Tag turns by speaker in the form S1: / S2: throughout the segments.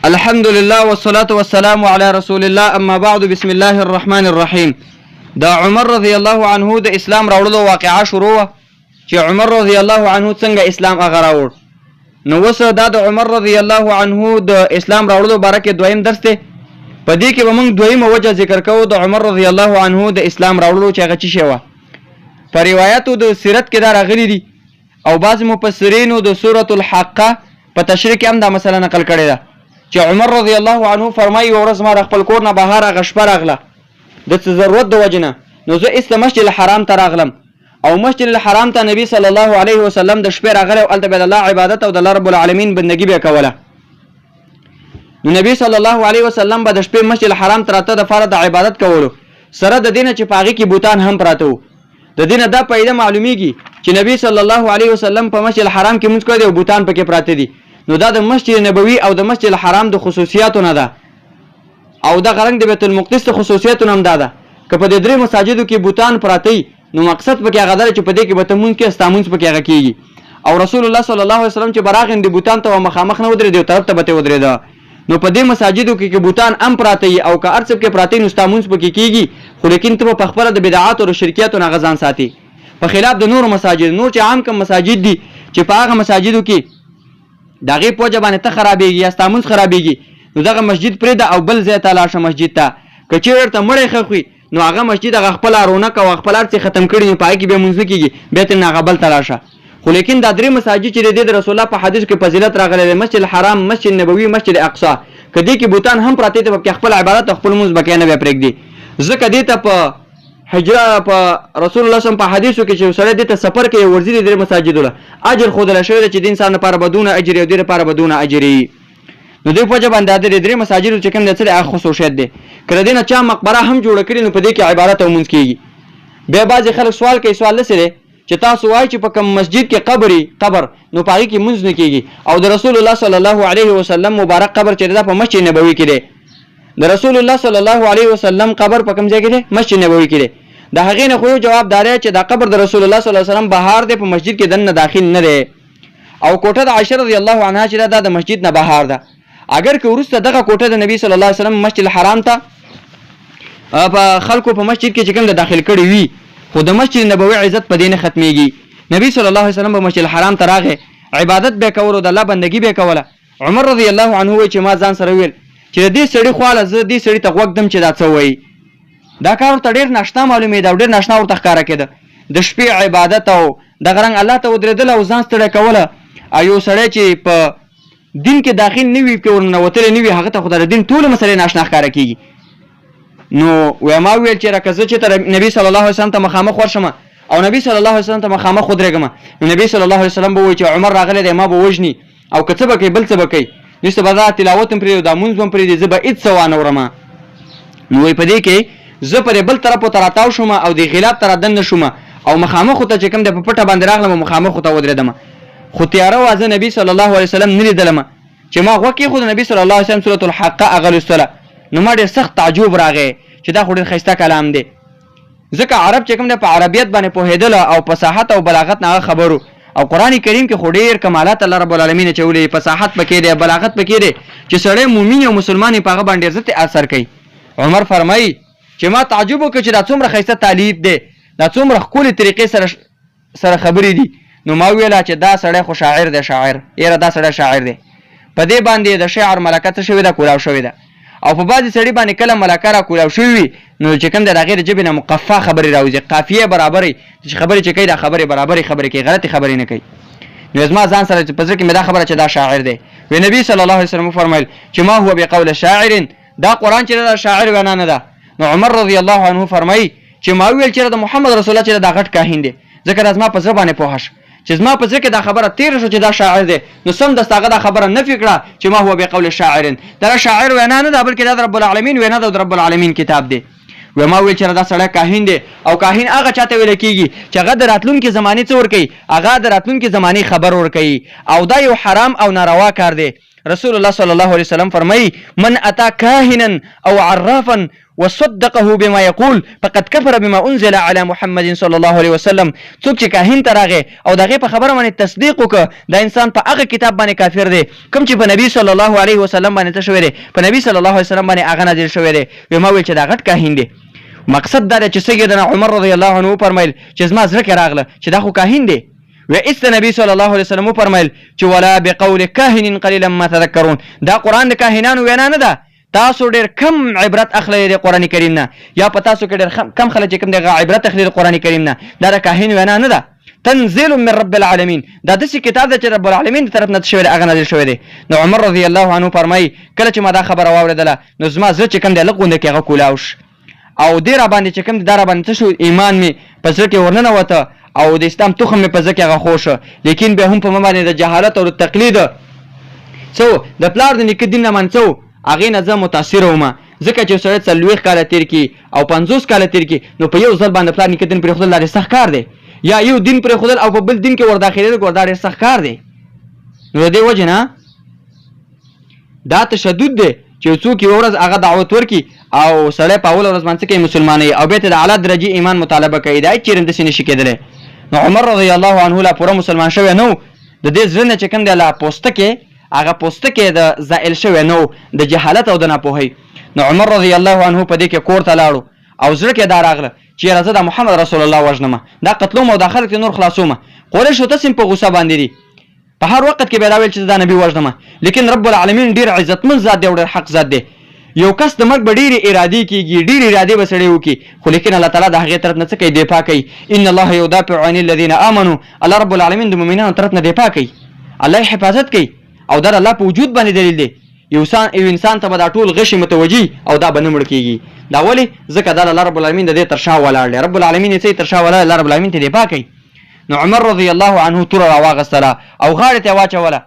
S1: الحمد لله والصلاة والسلام على رسول الله اما بعد بسم الله الرحمن الرحيم. دا عمر رضی الله عنه د اسلام راوړلو واقعا شروع چې عمر رضی الله عنه څنګه اسلام هغه راوړ. نو وس دا د عمر رضی الله عنه د اسلام راوړلو باره کې دویم درس دی. په دې کې به موږ دویمه وجه ذکر کوو د عمر رضی الله عنه د اسلام راوړلو چې هغه څه شی و. په روایتو د سیرت کې دا راغلي دي او بعض مفسرینو د سورة الحاقه په تشریح کې هم دا مسله نقل کړې ده چې عمر رضی الله عنه فرمایي ورځ ما د خپل کور نه بهر هغه شپه راغله د څه ضرورت د وجې نه، نو زه ایسته مسجد الحرام ته راغلم او مسجد الحرام ته نبی صلی الله علیه وسلم د شپې راغلی او هلته به د الله عبادت او د الله رب العالمین بندګي به یې کوله. نو نبی صلی الله علیه وسلم به د شپې مسجد الحرام ته راته دپاره د عبادت کولو سره د دې نه چې په هغې کې بوتان هم پراته وو. د دې نه دا پیدا معلومیږي چې نبی صلی الله علیه وسلم په مسجد الحرام کې مونځ کړی دی او بوتان پکې پراته دي. نو دا د مسجد نبوي او د مسجد الحرام د خصوصیاتو نه ده او دا غرنګ د بیت المقدس د خصوصیاتو نه هم دا ده. که په دې درې مساجدو کې بوتان پراته نو مقصد پکې هغه ده چې په دې کې به ته مونځ کې ستا مونځ پکې هغه کېږي. او رسول الله صلی الله علیه وسلم چې به راغی د بوتان ته مخامخ نه ودرېد یو طرف ته به ته ودرېده. نو په دې مساجدو کې بوتان هم پراته او که هر څه پکې پراته نو ستا مونځ پکې کېږي، خو لیکن ته به په خپله د بدعاتو او شرکیاتو نه هغه ځان ساتي په خلاف د نورو مساجد. نور چې عام کم مساجد دي چې په هغه مساجدو کې د هغې په وجه باندې ته خرابېږي یا ستا مونځ خرابېږي، نو دغه مسجد پرېږده او بل ځای ته لاړ شه مسجد ته. که چېرې ورته مړی ښخ وي نو هغه مسجد هغه خپله رونق او خپل هر څه ختم کړي نو په هغې کې بیا مونځ نه کېږي، بیا ترې نه هغه بل ته لاړ شه. خو لیکن دا درې مساجد چې د رسول الله په حدیث کې فضیلت راغلی دی، مسجد الحرام، مسجد نبوي، مسجد اقصی، که دې کې بوتان هم پراته دي پکې خپل عبادت او خپل مونځ به کوې نه بیا پرېږدي. ځکه دې ته په هجره په رسول الله صلی الله علیه وسلم په حدیثو کې چې سړی دې ته سفر کوي ورځي د درې مساجدو له اجر ښودلی شوی دی چې د انسان لپاره به دونه اجر او دې لپاره به دونه اجر وي. نو دې په وجه باندې د درې مساجدو چې کوم دی څه دی هغه خصوصیت دی. که د دې نه چا مقبره هم جوړه کړي نو په دې کې عبادت او مونځ کېږي. بیا بعضې خلک سوال کوي، سوال داسې دی چې تاسو وایئ چې په کوم مسجد کې قبر نو په هغې کې مونځ نه کېږي او د رسول الله صلی الله علیه وسلم مبارک قبر چې دی دا په مسجد نبوي کې دی. د رسول الله صلی الله علیه وسلم قبر په کوم ځای کې دی؟ مسجد نبوي کې دی. د هغې نه خو یو جواب دا دی چې دا قبر د رسول الله صلی الله علیه وسلم بهار دی، په مسجد کې دننه داخل نه دی. او کوټه د عایشه رضی الله عنها چې دا د مسجد نه بهار ده. اگر که وروسته دغه کوټه د نبی صلی الله علیه وسلم مسجد الحرام ته په خلکو په مسجد کې چې کوم د داخل کړي وي، خو د مسجد نبوي عزت په دې نه ختمیږي. نبی صلی الله علیه وسلم په مسجد الحرام ته راغی، عبادت به یې کولو، د الله بندګي به یې کوله. عمر رضی الله عنه وایي چې ما ځان سره ویل چې د دې سړي خواله زه دې سړي ته غوږ دم چې دا څه وایي. دا کار ورته ډېر ناشنا معلومېده او ډېر ناشنا ورته ښکاره کېده. د شپې عبادت او دغه رنګ الله ته ودرېدل او ځان ستړی کوله. او یو سړی چې په دین کې داخل نه وي، پرې ورننوتلی نه وي، هغه ته خو د دین ټولې مسلې ناشنا ښکاره کېږي. نو ما ویل چې که زه چېرته نبي صلی الله علیه وسلم ته مخامخ ورشم او نبی صلی الله علیه وسلم ته مخامخ ودرېږم نو نبی صلی الله علیه وسلم به وایي چې عمر راغلی دی ما به وژني او که څه به کوي بل څه به کوي، نو به دا تلاوت هم پرېږدي دا مونځ به هم پرېږدي، زه به هېڅ څه وانه وړم. نو وایي په دې کې زه پرې بل طرفو ته راتاو شوم او د غلاب ته رادننه شوم او مخامخو ته چې کوم دی په پټه باندې راغلم او مخامخو ته ودرېدم. خو تیاره وه، زه نبي صلی الله علیه وسلم نه لیدلم. چې ما غوږ کېښود نبي صلی الله علیه وسلم سورة الحاقه هغه لوستله، نو ما ډېر سخت تعجب راغی چې دا خو ډېر ښایسته کلام دی. ځکه عرب چې کوم دی په عربیت باندې پوهېدله او فصاحت او بلاغت نه هغه خبر و. او قرآن کریم کې خو ډېر کمالات الله رب العالمین اچولي، فصاحت پکې دی، بلاغت پکې دی چې سړی مؤمن او مسلمان یې په هغه باندې ډېر زیات اثر کوي. عمر فرمایي چې ما تعجب وکړ چې دا څومره ښایسته تعلیف دی، دا څومره ښکلې طریقې سره خبرې دي. نو ما ویله چې دا سړی خو شاعر دی، شاعر یاره دا سړی شاعر دی. په دې باندې د شعر ملکه څه شوې ده؟ کولاو شوې ده. او په بعضې سړي باندې کله ملکه را کولاو شوي وي نو چې کوم دی د هغې د ژبې نه مقفا خبرې راوځي، قافیې برابرې چې خبرې چې کوي دا خبرې برابرې خبرې کوي، غلطې خبرې نه کوي. نو زما ځان سره په زړه کې مې دا خبره چې دا شاعر دی. وی نبي صلی الله علیه وسلم وفرمیل چې ما هو بقول شاعر، دا قرآن چې دا شاعر وینا نه ده. نو عمر رضی الله عنه فرمایي چې ما ویل چې د محمد رسول الله چې دا غټ کاهن دی، ځکه دا زما په زړه باندې پوهه شو چې زما په زړه کې دا خبره تېره شو چې دا شاعر دی. نو سمدسته هغه دا خبره نفي کړه چې ما هو بقول شاعر، دا شاعر وینا نه ده بلکې دا د رب العالمین وینا ده او د رب العالمین کتاب دی. و ما ویل چې دا سړی کاهن دی او کاهن هغه چاته ویل کېږي چې هغه د راتلونکي زمانې څه ورکوي، هغه د راتلونکي زمانې خبر ورکوي او دا یو حرام او ناروا کار دی. رسول الله صلی الله علیه وسلم فرمایي من اتا کاهنا او عرافا وصدقه بما يقول فقد كفر بما انزل على محمد صلی الله علیه وسلم. څوک چې کاهن ته راغی او دغه په خبره باندې تصدیق وکړه دا انسان په هغه کتاب باندې کافر دی کوم چې په نبی صلی الله علیه وسلم باندې څه شوی دی، په نبی صلی الله علیه وسلم باندې هغه نازل شوی دی. ما ویل چې دا غټ کاهن دی. مقصد دا چې سیدنا عمر رضی الله عنه فرمایل چې زما زړه کې راغله چې دا خو کاهن دی. و است نبی صلی الله علیه وسلم فرمایل چې ولا بقول کاهن قليلا ما تذكرون. دا قران د کاهنانو وینا نه ده، تاسو ډېر کم عبرت اخلئ د قران کریم نه، یا په تاسو کې ډېر کم خلک چې کوم د عبرت اخلي د قران کریم نه. دا د کاهن وینا نه ده، تنزيل من رب العالمین. دا داسې کتاب ده چې رب العالمین د طرف نه شوی دی، هغه نازل شوی دی. نو عمر رضی الله عنه فرمایي کله چې ما دا خبره واورېدله نو زما زړه چې کوم دی لږ غونډه کې هغه کولاو شو او دې را باندې چې کوم دا را باندې څه شو ایمان مې په زړه کې ورننوته او د اسلام تخم مې په زړه کې هغه خوښ شو. لیکن بیا هم په ما باندې د جهالت او د تقلید څو د پلار د نیکه دین نه من څو هغې نه زه متاثره وم. ځکه چې سړی 40 کاله تېر کړي او 50 کاله تېر کړي نو په یو ځل باندې پلار نیکه دین پرېښودل دا ډېر سخت کار دی، یا یو دین پرېښودل او په بل دین کې ورداخلېدل دا ډېر سخت کار دی. نو د دې وجې نه دا تشدد دی چې څوک یو ورځ هغه دعوت ورکړي او سړی په اوله ورځ باندې څه کوي مسلمانوي او بیا ته د اعلی درجې ایمان مطالبه کوي، دا هېڅ چېرې همداسې نشي کېدلی. نو عمر رضی الله عنه لا پوره مسلمان شوی نه و، د دې زړه نه چې کوم دی لا پوستکی هغه پوستکی د زائل شوی نه و د جهالت او د ناپوهۍ. نو عمر رضی الله عنه په دې کې کور ته لاړو او زړه کې دا راغله چې یاره زه د محمد رسول الله وژنمه، دا قتلوم او دا خلک نور خلاصومه. قریشو تاسې په غوسه باندې دي، په هر وخت کې به دا ویل چې دا نبي وژنمه. لیکن رب العالمین ډېر عزتمن ذات دی او ډېر حق ذات دی. یو کس د مرګ به ډېرې ارادې کېږي، ډېرې ارادې به سړی وکړي، خو لیکن الله تعالی د هغې طرف نه څه کوي؟ دفاع کوي. ان الله یدافع عن الذین آمنوا. الله رب العالمین د مؤمنانو طرف نه دفاع کوي، الله حفاظت کوي او دا الله په وجود باندې دلیل دی. یو انسان ته به دا ټول غشي متوجي او دا به نه مړ کېږي. دا ولې؟ ځکه دا الله رب العالمین د دې تر شا ولاړ دی، رب العالمین یې څه تر شا ولاړ، الله رب العالمین ته دفاع کوي. نو عمر رضی الله عنه توره راواغېستله او غاړې ته واچوله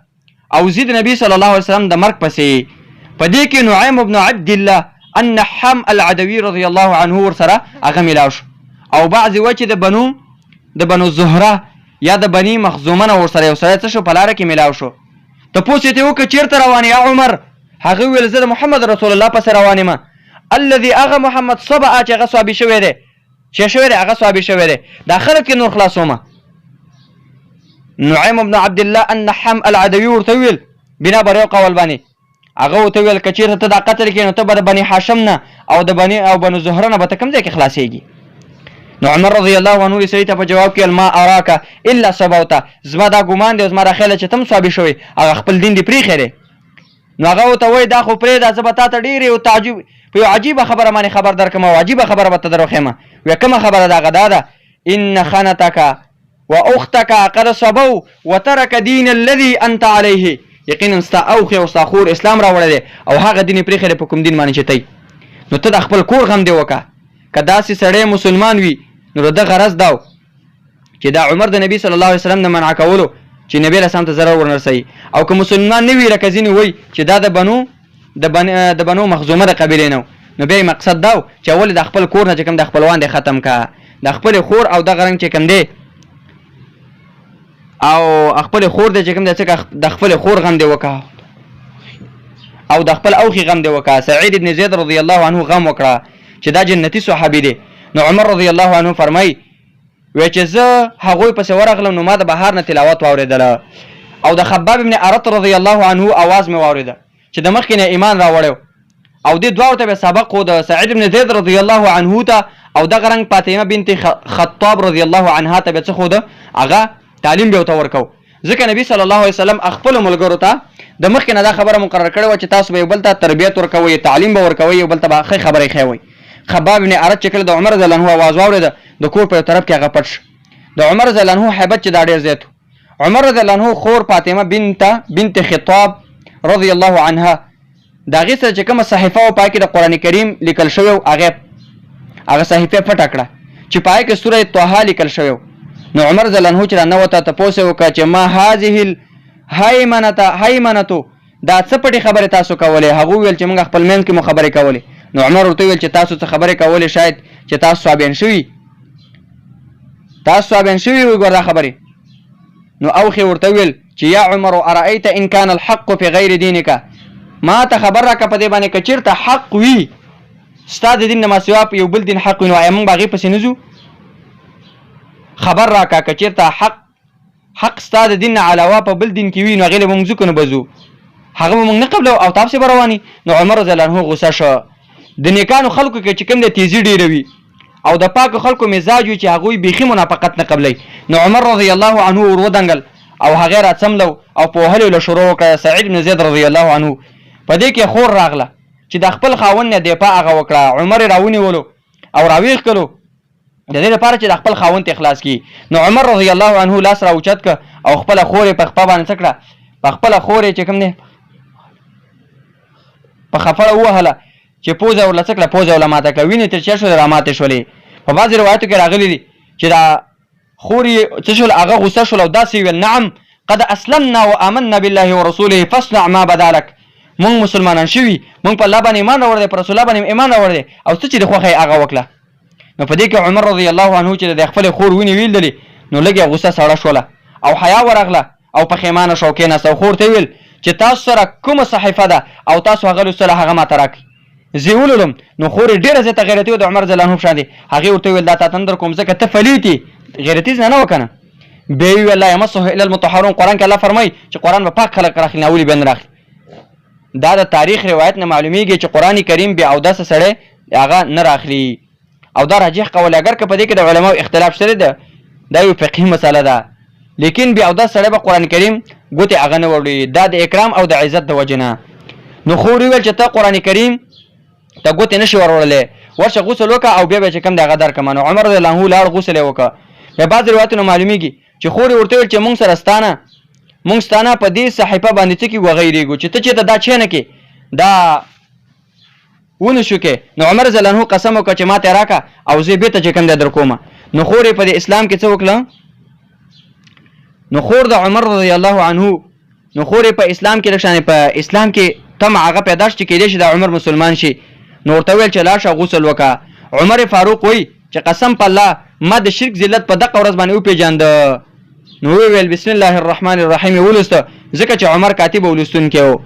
S1: او زید نبی صلی الله علیه وسلم د مرګ پسې. په دې کې نعیم بن عبد الله النحام العدوي رضی الله عنه ورسره هغه میلاو شو او بعضې وایي چې د بنو زهره یا د بني مخزومه نه ورسره یو سړی څه شو په لاره کې میلاو شو. تپوس یې ترې وکړه چېرته روان یا عمر؟ هغه وویل زه د محمد رسول الله پسې روان یم. الذي هغه محمد صبعه چې هغه صحابي شوی دی، چې شوی دی هغه صحابي شوی دی، دا خلک یې نور خلاصومه. نعیم بن عبد الله النحام العدوي ورته وویل بنا بر یو قول باندې هغه ورته وویل که چېرته ته دا قتل کړې نو ته به د بني هاشم نه او د بنو زهره نه به ته کوم ځای کې خلاصېږي. نو عمر رضی الله عنه یې سړي ته په جواب کې ما اراکه الا صبوته، زما دا ګمان دی او زما دا خیال چې ته هم صحابي شوی هغه خپل دین دې پرېښی دی. نو هغه ورته وایي دا خو پرېږده، زه به تا ته ډېرې یو تعجب په یو عجیبه خبره باندې خبر درکړم او عجیبه خبره به ته در وښیم. وایي کومه خبره ده؟ هغه دا ده ان خانتک واختک قد صبوا وترک دین الذي انت علیه. یقینا ستا اوښې او ستا خور اسلام راوړی دی او هغه دین یې پرېښی دی په کوم دین باندې چې تی. نو ته د خپل کور غم دې وکړه. که داسې سړی مسلمان وي نو د ده غرض دا چې دا عمر د نبي صلی الله علیه وسلم د منع کولو چې نبی علیه السلام ته ضرر ورنرسوي، او که مسلمان نه وي لکه ځینې وایي چې دا د بنو مخزومه د قبیلې نه، نو بیا یې مقصد دا چې ولې د خپل کور نه چې کوم د خپلوان دی ختم که، د خپلې خور او دغه رنګ چې کوم دی او خپل خور دی چې کوم دی څه د خپل خور غم دی وکړه او د خپل اوښې غم دی وکړه. سعید بن زید رضی الله عنه غم وکړه چې دا جنتي صحابي دی. نو عمر رضی الله عنه فرمایي وی چې زه هغوی پسې ورغلم نو ما د بهار نه تلاوت واورېدله او د خباب بن ارت رضی الله عنه اواز مې واورېده چې د مخکې نه ایمان راوړی او دې دواړو ته به سبق و، د سعید بن زید رضی الله عنه ته او دغه رنګ فاطمه بنت خطاب رضی الله عنها ته به څه ښوده، هغه تعلیم به ورته ورکو. ځکه نبی صلی الله علیه وسلم خپلو ملګرو ته د مخکې نه دا خبره مقرر کړې وه چې تاسو به یو بل ته تربیت ورکوئ، تعلیم به ورکوئ، یو بل ته به ښې خبرې ښیوئ. خباب بن ارت چې کله د عمر رضی الله عنه اواز واورېده د کور په یو طرف کې هغه پټ شو. د عمر رضی الله عنه هیبت چې دا ډېر زیات و. عمر رضی الله عنه خور فاطمه بنت خطاب رضی الله عنها د هغې سره چې کومه صحیفه وه پای کې د قرآن کریم لیکل شوی و هغه صحیفه پټه کړه چې پای کې سوره طه لیکل شوی و. نو عمر رضی الله عنه چې رانوته تپوس یې وکړه چې ما هذه الهیمنة دا څه پټې خبرې تاسو کولې؟ هغه وویل چې موږ خپل منځ کې مو خبرې کولې. نو عمر ورته وویل چې تاسو څه خبرې کولې؟ شاید چې تاسو صحابیان شوي وي ګور دا خبرې. نو اوښې ورته وویل چې یا عمر ارأيت ان كان الحق في غير دينك، ما ته خبر راکه په دې باندې که چېرته حق وي ستا د دین نه ما سوا په یو بل دین حق وي نو آیا موږ به هغې پسې نه ځو؟ خبر راکه که چېرته حق ستا د دین نه علاوه په بل دین کې وي نو هغې له به موږ ځو که نه به ځو؟ هغه به موږ نه قبلو او تا پسې به رواني. نو عمر رضی الله عنه غوسه شو. د نیکانو خلکو کې چې کوم دی تیزي ډېره وي او د پاکو خلکو مزاج وي چې هغوی بیخي منافقت نه قبلی. نو عمر رضی الله عنه ور ودنګل او هغې را څملو او په وهلو له شروع وکړه. سعید بن زید رضی الله عنه په دې کې خور راغله چې د خپل خاوند نه دفاع هغه وکړه. عمر یې راونیولو او راویښ کړو د دې لپاره چې د خپل خاوند ته اخلاص کړي. نو عمر رضی الله عنه لاس را اوچت کړه او خپله خور یې په خپه باندې څه کړه، په خپله خور یې چې کوم دی په خفړه ووهله چې پوزه ورله څه کړه، پوزه ورله ماته کړه. وینې ترې چا شولې را ماتې شولې. په بعضې روایتو کې راغلي دي چې دا خور یې څه شول، هغه غوسه شول او داسې ویل نعم قد اسلمنا وآمنا بالله ورسوله فاصنع ما بدا لك. مونږ مسلمانان شوي، مونږ په الله باندې ایمان راوړی دی، په رسول الله باندې ایمان راوړی دی او څه چې د خوښه یې هغه وکړه. نو په دې کې عمر رضی الله عنه چې د خپلې خور وینې ویلدلې نو لږ یې غوسه سړه شوله او حیا ورغله او پښیمانه شو کېناسته او خور ته ویل چې تاسو سره کومه صحیفه ده او تاسو هغه لوستله هغه ماته راکړئ. زه ولولم. نو خور یې ډېره زیاته غیرتي وه د عمر رضی الله عنه په شان دی. هغې ورته وویل دا تا ته نه در کوم ځکه ته فلیت یې، غیرتي زنانه وه که نه. بیا یې وویل لا یمسه الا المطهرون. قرآن کې الله فرمایي چې قرآن به پاک خلک راخلي نه ولې بیا نه راخلي. دا د تاریخ روایت نه معلومیږي چې قرآن کریم بې اودسه سړی هغه نه راخلي او دا راجح قول اگر که په دې کې د علماو اختلاف شوی ده دا یو فقهي مسله ده، لیکن بې اودس سړی به قرآن کریم ګوتې هغه نه وړي. دا د اکرام او د عزت د وجې نه. نو خور ویل چې ته قرآن کریم ته ګوتې نه شي وروړلی، ورشه غسل وکړه او بیا به چې کوم دی هغه درکړمه. نو عمر رضی الله عنه لاړ غسل یې وکړه. بیا بعضې روایتونو معلومیږي چې خور یې ورته ویل چې موږ سره مونږ ستانه په دې صحیفه باندې څه کې وغیرېږو چې ته چېرته دا چی نه کې دا ونه شو کې. نو عمر رضی الله عنه قسم وکړه چې ما ته یې راکړه او زه بېرته چې کوم دی در کومه. نو خور یې په دې اسلام کې څه وکړه، نو خور د عمر رضی الله عنه نو خور یې په اسلام کې لږ په اسلام کې طمع هغه پیدا شي چې کېدی شي د عمر مسلمان شي. نو ورته ویل چې لاړ شه غسل وکړه. عمر فاروق وایي چې قسم په الله ما د شرک ذلت په دغه ورځ باندې وپېژانده. نو ویل بسم الله الرحمن الرحیم ولسته ځکه چې عمر کاتب او لوستونکی و.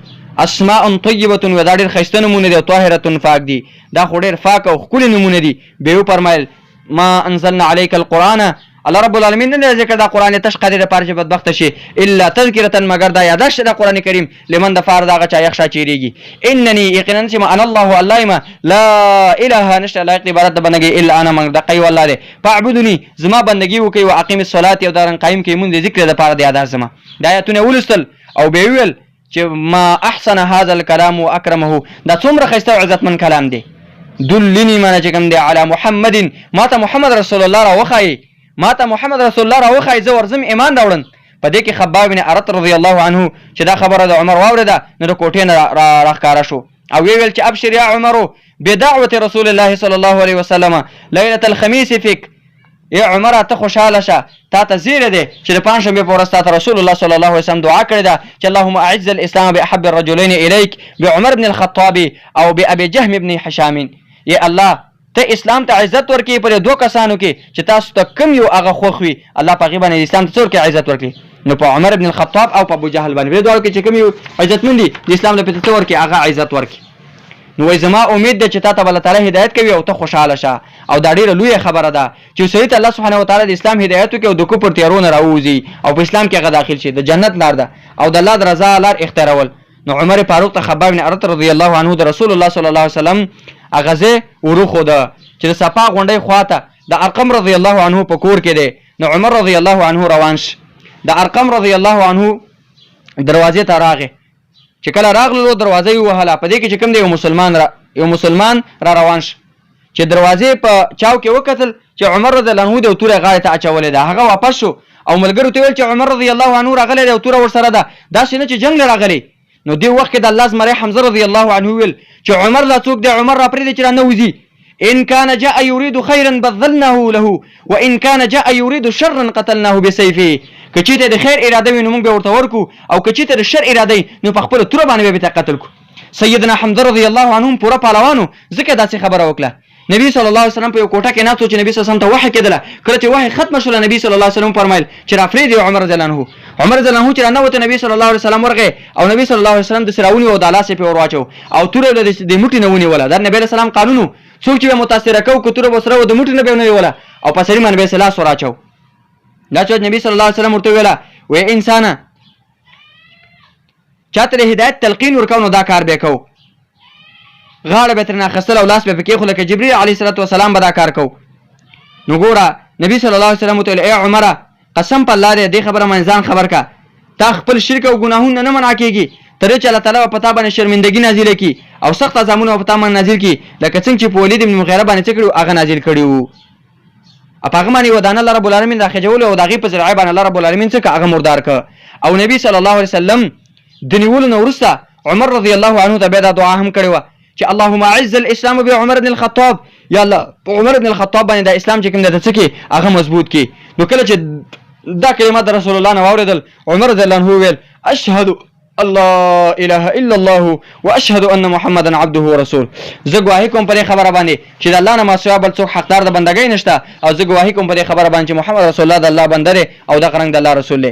S1: اسماء طیبه و دا ډېر ښایسته نومونه دي او طاهره پاک دي، دا خو ډېر پاک او ښکلي نومونه دي. بیا وفرمیل ما انزلنا علیک القرآن، الله رب العالمین نه ذکر دا قرآن تش قدر لپاره چې بدبخته شي الا تذکرة مگر دا یاداشت د قرآن کریم لمن د فار دغه چا یخشا چیریږي. انني یقینا چې ما انا الله الله ما لا اله نشته لایق دی عبادت بندګي الا انا من دقي والله دی فاعبدني زما بندګي وکي او اقیم الصلاه او دارن قائم کی مونږ ذکر د پاره د یادار زما دا آیتونه ولستل او به ویل چې ما احسن هذا الكلام واكرمه دا څومره خسته او عزتمن کلام دی. دلني ما چې کوم دی علی محمد ما ته محمد رسول الله را وخی، ما ته محمد رسول الله را وخی زه ورزم ایمان راوړم. په دې کې خباب بن ارت رضی الله عنه چې دا خبره د عمر واورېده نو د کوټې نه راښکاره شو او ویل چې ابشر یا عمر بدعوه رسول الله صلی الله علیه وسلم ليله الخميس فيك. یا عمر ته خوشاله شه، تا ته زیره دی چې د پنجشنبې په ورځ تا ته رسول الله صلی الله علیه وسلم دعا کړې ده چې اللهم اعز الاسلام باحب الرجلين اليك بعمر بن الخطاب او بابي جهم بن هشام. یا الله ته اسلام ته عزت ورکړي پر دوه کسانو کې چې تاسو ته کم یو هغه خوښ وي الله په هغې باندې اسلام ته څه ورکړي عزت ورکړي. نو په عمر بن الخطاب او په ابو جهل باندې دې دواړو کې چې کوم یو عزتمن دي د اسلام لپاره څه ورکړي هغه عزت ورکړي. نو وایي زما امید ده چې تا ته به الله تعالی هدایت کوي او ته خوشحاله شه او دا ډېره لویه خبره ده چې سړي ته الله سبحانه وتعالی د اسلام هدایت وکړي او د کفر تیارو نه راووځي او په اسلام کې هغه داخل شي. د جنت لار ده او د الله د رضا لار اختیارول. نو عمر فاروق ته خباب بن ارت رضی الله عنه د رسول الله صلی الله علیه وسلم هغه ځای وروښوده چې د صفا غونډۍ خواته د ارقم رضی الله عنه په کور کې دی. نو عمر رضی الله عنه روان شه، د ارقم رضی الله عنه دروازې ته راغی. چې کله راغلو دروازه یې ووهله. په دې کې چې کوم دی یو مسلمان را روان شه چې دروازې په چاو کې وکتل چې عمر رضی الله عنه د تورې غاړې ته اچولې ده. هغه واپس شو او ملګرو ته ویل چې عمر رضی الله عنه راغلی دی او توره ورسره ده، داسې نه چې جنګ راغلی. نو دې وخت کې د الله زمری حمزه رضی الله عنه ویل چې عمر لا څوک دی، عمر را پرېږدي چې را نه وځي. ان كان جاء يريد خيرا بذلناه له وان كان جاء يريد شرا قتلناه بسيفه. که چېرته د خیر اراده وي نو موږ به ورته ورکو او که چېرته د شر اراده وي نو په خپله توره باندې به قتل کو. سیدنا حمزه رضی الله عنه پوره پهلوانو ځکه داسې خبره وکړه. نبی صلی الله علیه وسلم په یو کوټه کې ناست و چې نبی صلی الله علیه وسلم ته وحی کېدله. کله چې وحی ختمه شوله نبی صلی الله علیه وسلم فرمایل چې راپرېږدي عمر رضی الله عنه عمر رضی الله عنه چې رانوته نبی صلی الله علیه وسلم ورغه او نبی صلی الله علیه وسلم د سراونی او د لاسه په ور واچو او توره د موټی نه ونیوله دا نبی رسول الله قانونو څوک چې متاثر کو کتره بسره د موټی نه به نه ویوله او په سری باندې به سلاس وراچو دا چې نبی صلی الله علیه وسلم ورته ویلا وې انسان چاته هدایت تلقین ورکاو دا کار به کو غاړه به ترنه خسل او لاس به پکې خو لکه جبرئیل علیه السلام به دا کار کو نو ګوره نبی صلی الله علیه وسلم ته ای عمره قسم په الله دې خبره منځان خبر کا تا خپل شرک او ګناهونه نه منع کیږي ترې چې الله تعالی په تا باندې شرمندګي نازله کی او سخت عذابونه په تا باندې نازل کی لکه څنګه چې په ولید ابن مغیره باندې څه کړو هغه نازل کړیو اپاغه باندې ودان الله رب العالمین راخجول او دغه په ذریعہ باندې الله رب العالمین څخه هغه مردار ک او نبی صلی الله علیه وسلم د نیول نو ورسته عمر رضی الله عنه ته به دعا هم کړو چې اللهم اعز الاسلام بعمر بن الخطاب یا الله عمر بن الخطاب باندې د اسلام چې کوم د څه هغه مضبوط کی نو کله چې دا کلمات رسول الله نو اوریدل عمر رضی الله عنه ویل اشهد الله اله الا الله واشهد ان محمدا عبده ورسول زه گواهی کوم پر خبره باندې چې د الله نه ما سوا بل څوک حقدار د بندګۍ نشته او زه گواهی کوم پر خبره باندې چې محمد رسول الله د الله بنده او د قرنګ د الله رسول دی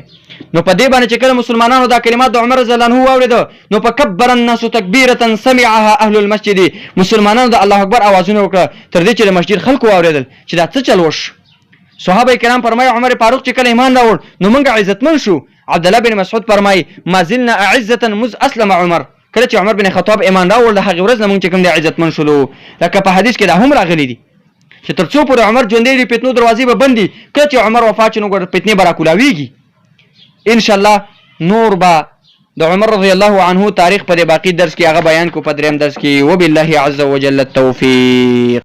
S1: نو په دې باندې چې کله مسلمانانو دا کلمات د عمر رضی الله عنه واورید نو فكبر الناس تکبیره سمعها اهل المسجد مسلمانانو د الله اکبر اوازونه وکړه تر دې چې د مسجد خلکو واوریدل چې دا څه چل وش صحابه کرام فرمایي عمر فاروق چې کله ایمان راوړ نو موږ عزتمن شو عبد الله بن مسعود فرمایي ما زلنا اعزه مذ اسلم عمر کله چې عمر بن خطاب ایمان راوړ د هغه ورځ موږ چې کوم د عزتمن شولو لکه په حدیث کې دا هم راغلي دي چې تر څو پر عمر ژوندې دی فتنو دروازې به بندي کله چې عمر وفات شنو ګور فتنې برا کولاویږي ان شاء الله نور با د عمر رضی الله عنه تاریخ په باقی درس کې هغه بیان کو په دریم درس کې وبالله عز وجل التوفیق